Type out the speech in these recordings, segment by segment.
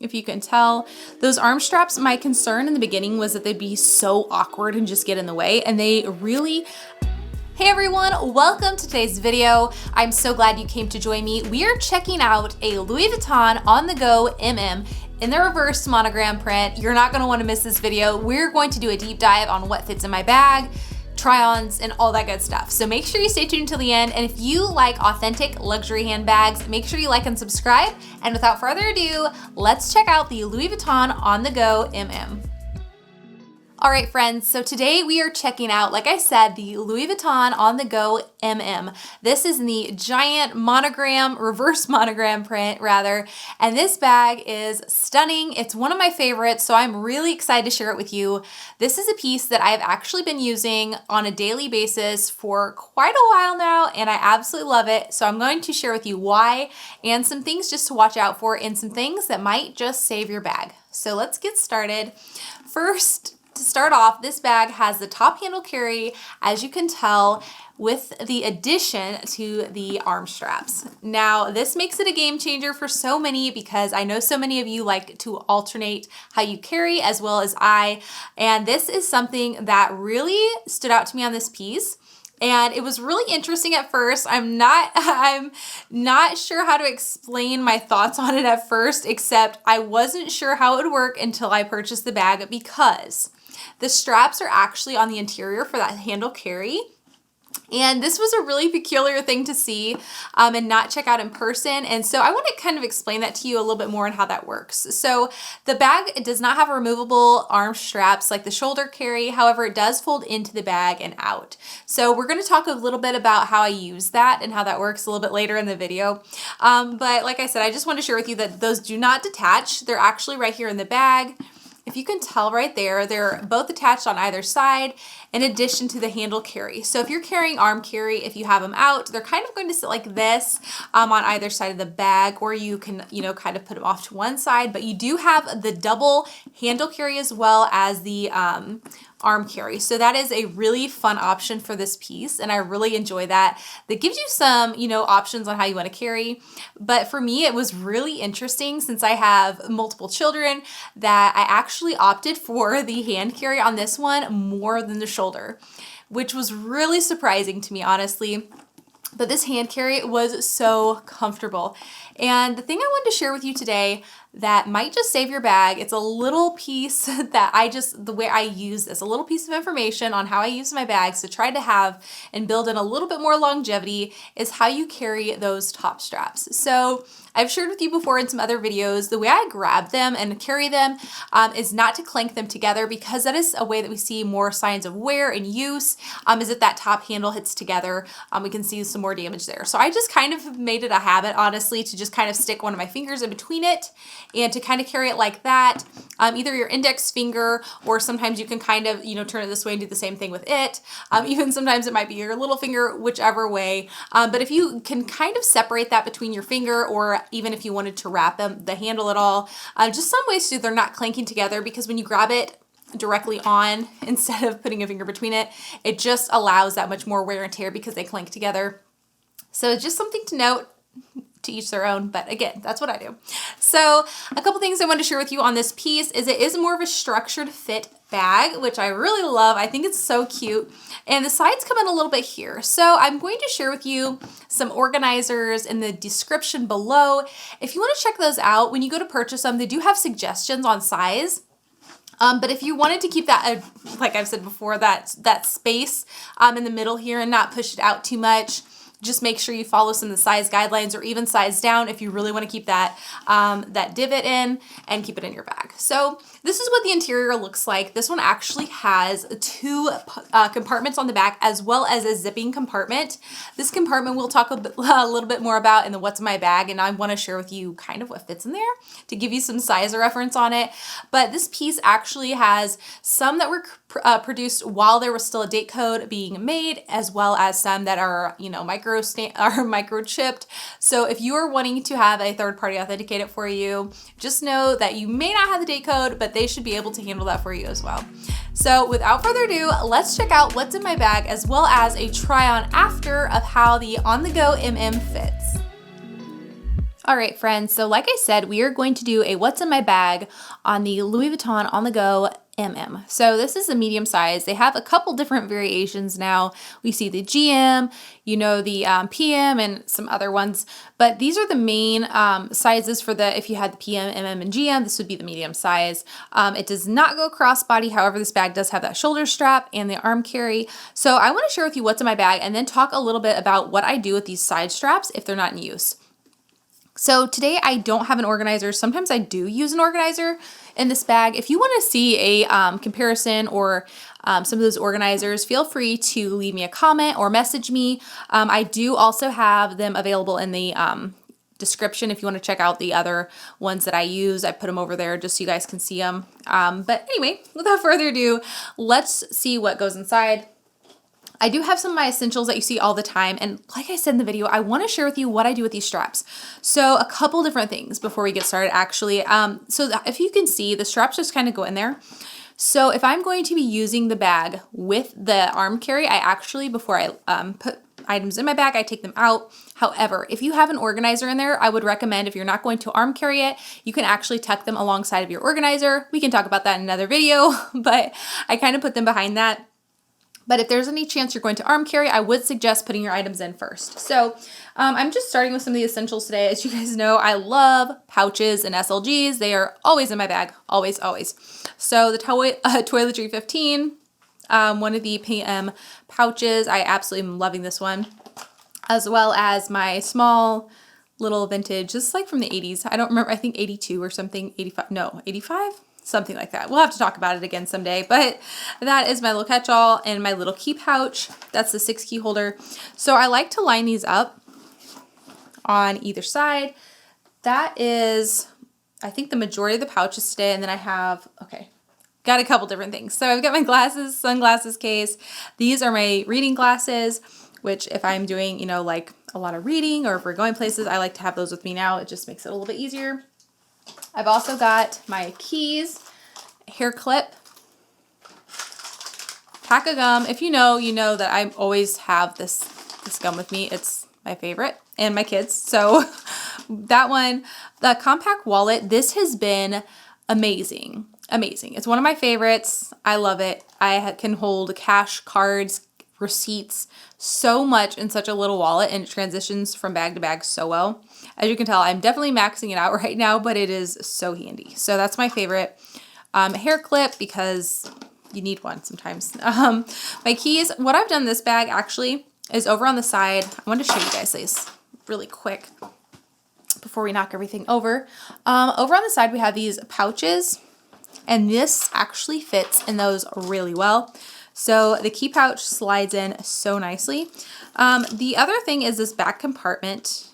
if you can tell. Those arm straps, my concern in the beginning was that they'd be so awkward and just get in the way, and they really. Hey everyone, welcome to today's video. I'm so glad you came to join me. We are checking out a Louis Vuitton on the go MM in the reverse monogram print. You're not gonna wanna miss this video. We're going to do a deep dive on what fits in my bag, try-ons, and all that good stuff. So make sure you stay tuned till the end. And if you like authentic luxury handbags, make sure you like and subscribe. And without further ado, let's check out the Louis Vuitton on the go MM. All right, friends, so today we are checking out, like I said, the Louis Vuitton on the go MM. This is in the giant monogram, reverse monogram print rather, and this bag is stunning. It's one of my favorites, so I'm really excited to share it with you. This is a piece that I've actually been using on a daily basis for quite a while now, and I absolutely love it. So I'm going to share with you why and some things just to watch out for and some things that might just save your bag. So let's get started. First, to start off, this bag has the top handle carry, as you can tell, with the addition to the arm straps. Now, this makes it a game changer for so many because I know so many of you like to alternate how you carry as well as I, and this is something that really stood out to me on this piece. And it was really interesting at first. I'm not sure how to explain my thoughts on it at first, except I wasn't sure how it would work until I purchased the bag because the straps are actually on the interior for that handle carry. And this was a really peculiar thing to see and not check out in person. And so I want to kind of explain that to you a little bit more and how that works. So the bag, it does not have removable arm straps like the shoulder carry. However, it does fold into the bag and out. So we're going to talk a little bit about how I use that and how that works a little bit later in the video. But like I said, I just want to share with you that those do not detach. They're actually right here in the bag. If you can tell right there, they're both attached on either side in addition to the handle carry. So if you're carrying arm carry, if you have them out, they're kind of going to sit like this on either side of the bag, or you can, kind of put them off to one side, but you do have the double handle carry as well as the arm carry. So that is a really fun option for this piece, and I really enjoy that. That gives you some, options on how you want to carry. But for me, it was really interesting since I have multiple children that I actually opted for the hand carry on this one more than the shoulder, which was really surprising to me, honestly. But this hand carry was so comfortable. And the thing I wanted to share with you today that might just save your bag, it's a little piece that the way I use this, a little piece of information on how I use my bags to try to have and build in a little bit more longevity is how you carry those top straps. So I've shared with you before in some other videos, the way I grab them and carry them is not to clank them together, because that is a way that we see more signs of wear and use, is if that top handle hits together, we can see some more damage there. So I just kind of made it a habit, honestly, to just kind of stick one of my fingers in between it and to kind of carry it like that, either your index finger, or sometimes you can kind of, turn it this way and do the same thing with it. Even sometimes it might be your little finger, whichever way. But if you can kind of separate that between your finger, or even if you wanted to wrap the handle at all, just some ways so they're not clanking together, because when you grab it directly on instead of putting a finger between it, it just allows that much more wear and tear because they clank together. So it's just something to note. To each their own, but again, that's what I do. So a couple things I wanted to share with you on this piece is it is more of a structured fit bag, which I really love. I think it's so cute. And the sides come in a little bit here. So I'm going to share with you some organizers in the description below. If you want to check those out, when you go to purchase them, they do have suggestions on size. But if you wanted to keep that, like I've said before, that space in the middle here and not push it out too much, just make sure you follow some of the size guidelines, or even size down if you really want to keep that divot in and keep it in your bag. So this is what the interior looks like. This one actually has two compartments on the back as well as a zipping compartment. This compartment we'll talk a little bit more about in the what's in my bag, and I want to share with you kind of what fits in there to give you some size reference on it. But this piece actually has some that were produced while there was still a date code being made, as well as some that are, microchipped. So if you are wanting to have a third party authenticate it for you, just know that you may not have the date code, but they should be able to handle that for you as well. So without further ado, let's check out what's in my bag, as well as a try on after of how the on the go MM fits. All right, friends, so like I said, we are going to do a what's in my bag on the Louis Vuitton On The Go MM. So this is a medium size. They have a couple different variations now. We see the GM, you know, the PM and some other ones, but these are the main sizes for the, if you had the PM, MM, and GM, this would be the medium size. It does not go crossbody. However, this bag does have that shoulder strap and the arm carry. So I want to share with you what's in my bag and then talk a little bit about what I do with these side straps if they're not in use. So today I don't have an organizer. Sometimes I do use an organizer in this bag. If you want to see a comparison or some of those organizers, feel free to leave me a comment or message me. I do also have them available in the description if you want to check out the other ones that I use. I put them over there just so you guys can see them. But anyway, without further ado, let's see what goes inside. I do have some of my essentials that you see all the time, and like I said in the video, I want to share with you what I do with these straps. So a couple different things before we get started actually. So if you can see, the straps just kind of go in there. So if I'm going to be using the bag with the arm carry, I actually, before I put items in my bag, I take them out. However, if you have an organizer in there, I would recommend, if you're not going to arm carry it, you can actually tuck them alongside of your organizer. We can talk about that in another video, but I kind of put them behind that. But if there's any chance you're going to arm carry, I would suggest putting your items in first. So I'm just starting with some of the essentials today. As you guys know, I love pouches and SLGs. They are always in my bag, always, always. So the Toiletry 15, one of the PM pouches. I absolutely am loving this one, as well as my small little vintage, just like from the 80s. I don't remember, I think 82 or something, 85, no, 85? Something like that. We'll have to talk about it again someday, but that is my little catch-all and my little key pouch. That's the 6 key holder. So I like to line these up on either side. That is, I think, the majority of the pouches today. And then I have, okay, got a couple different things. So I've got my glasses, sunglasses case. These are my reading glasses, which if I'm doing, you know, like a lot of reading or if we're going places, I like to have those with me now. It just makes it a little bit easier. I've also got my keys, hair clip, pack of gum. If you know, you know that I always have this gum with me. It's my favorite, and my kids. So that one, the compact wallet, this has been amazing. Amazing. It's one of my favorites. I love it. I can hold cash, cards, receipts, so much in such a little wallet, and it transitions from bag to bag so well. As you can tell, I'm definitely maxing it out right now, but it is so handy. So that's my favorite. Hair clip, because you need one sometimes. My keys, what I've done in this bag actually is over on the side. I wanted to show you guys this really quick before we knock everything over. Over on the side, we have these pouches, and this actually fits in those really well. So the key pouch slides in so nicely. The other thing is this back compartment,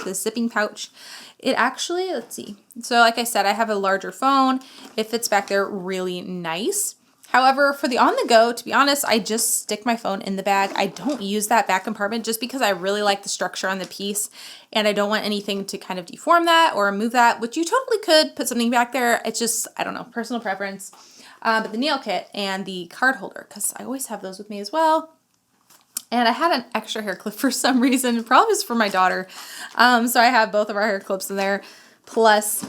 the zipping pouch. It actually, let's see. So like I said, I have a larger phone. It fits back there really nice. However, for the on the go, to be honest, I just stick my phone in the bag. I don't use that back compartment just because I really like the structure on the piece and I don't want anything to kind of deform that or move that, which you totally could put something back there. It's just, I don't know, personal preference. But the nail kit and the card holder, because I always have those with me as well. And I had an extra hair clip for some reason, probably just for my daughter. So I have both of our hair clips in there, plus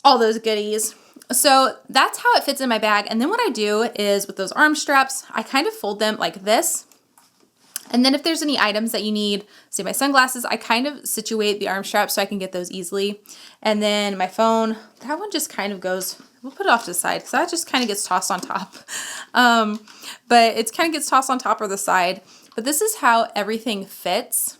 all those goodies. So that's how it fits in my bag. And then what I do is with those arm straps, I kind of fold them like this. And then if there's any items that you need, say my sunglasses, I kind of situate the arm straps so I can get those easily. And then my phone, that one just kind of goes, we'll put it off to the side because that just kind of gets tossed on top. But it kind of gets tossed on top or the side. But this is how everything fits.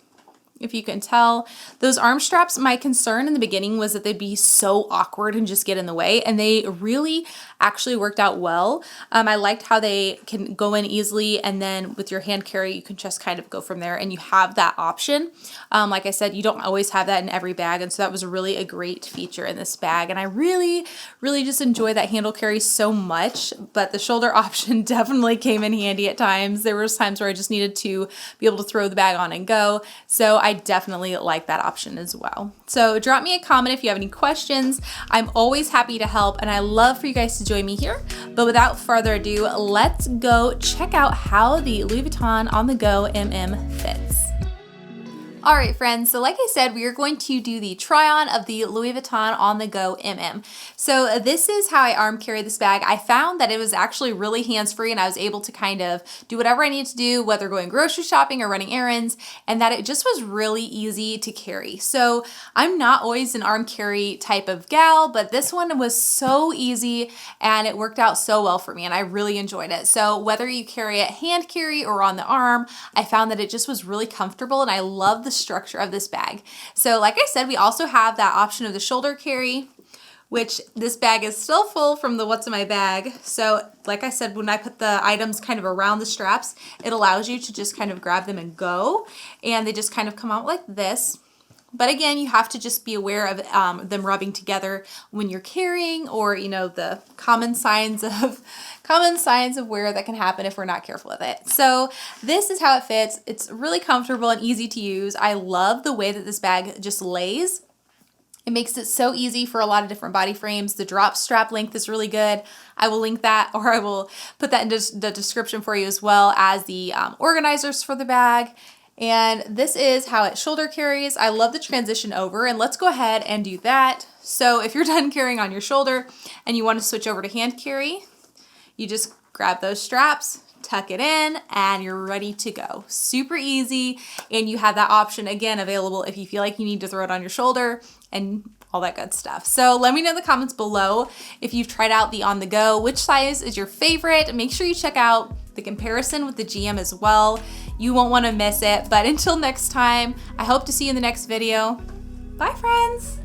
If you can tell, those arm straps, my concern in the beginning was that they'd be so awkward and just get in the way, and they really actually worked out well. I liked how they can go in easily, and then with your hand carry, you can just kind of go from there, and you have that option. Like I said, you don't always have that in every bag, and so that was really a great feature in this bag, and I really, really just enjoy that handle carry so much, but the shoulder option definitely came in handy at times. There was times where I just needed to be able to throw the bag on and go, so I definitely like that option as well. So drop me a comment if you have any questions. I'm always happy to help, and I love for you guys to join me here. But without further ado, let's go check out how the Louis Vuitton On The Go MM fits. All right, friends, so like I said, we are going to do the try on of the Louis Vuitton On The Go MM. So this is how I arm carry this bag. I found that it was actually really hands-free and I was able to kind of do whatever I need to do, whether going grocery shopping or running errands, and that it just was really easy to carry. So I'm not always an arm carry type of gal, but this one was so easy and it worked out so well for me and I really enjoyed it. So whether you carry it hand carry or on the arm, I found that it just was really comfortable and I love the structure of this bag. So like I said, we also have that option of the shoulder carry, which this bag is still full from the what's in my bag. So like I said, when I put the items kind of around the straps, it allows you to just kind of grab them and go, and they just kind of come out like this. But again, you have to just be aware of them rubbing together when you're carrying, or you know, the common signs of wear that can happen if we're not careful with it. So this is how it fits. It's really comfortable and easy to use. I love the way that this bag just lays. It makes it so easy for a lot of different body frames. The drop strap length is really good. I will link that, or I will put that in the description for you, as well as the organizers for the bag. And this is how it shoulder carries. I love the transition over, and let's go ahead and do that. So if you're done carrying on your shoulder and you want to switch over to hand carry, you just grab those straps, tuck it in, and you're ready to go. Super easy, and you have that option again available if you feel like you need to throw it on your shoulder and all that good stuff. So let me know in the comments below if you've tried out the On The Go, which size is your favorite. Make sure you check out the comparison with the GM as well. You won't want to miss it. But until next time, I hope to see you in the next video. Bye, friends.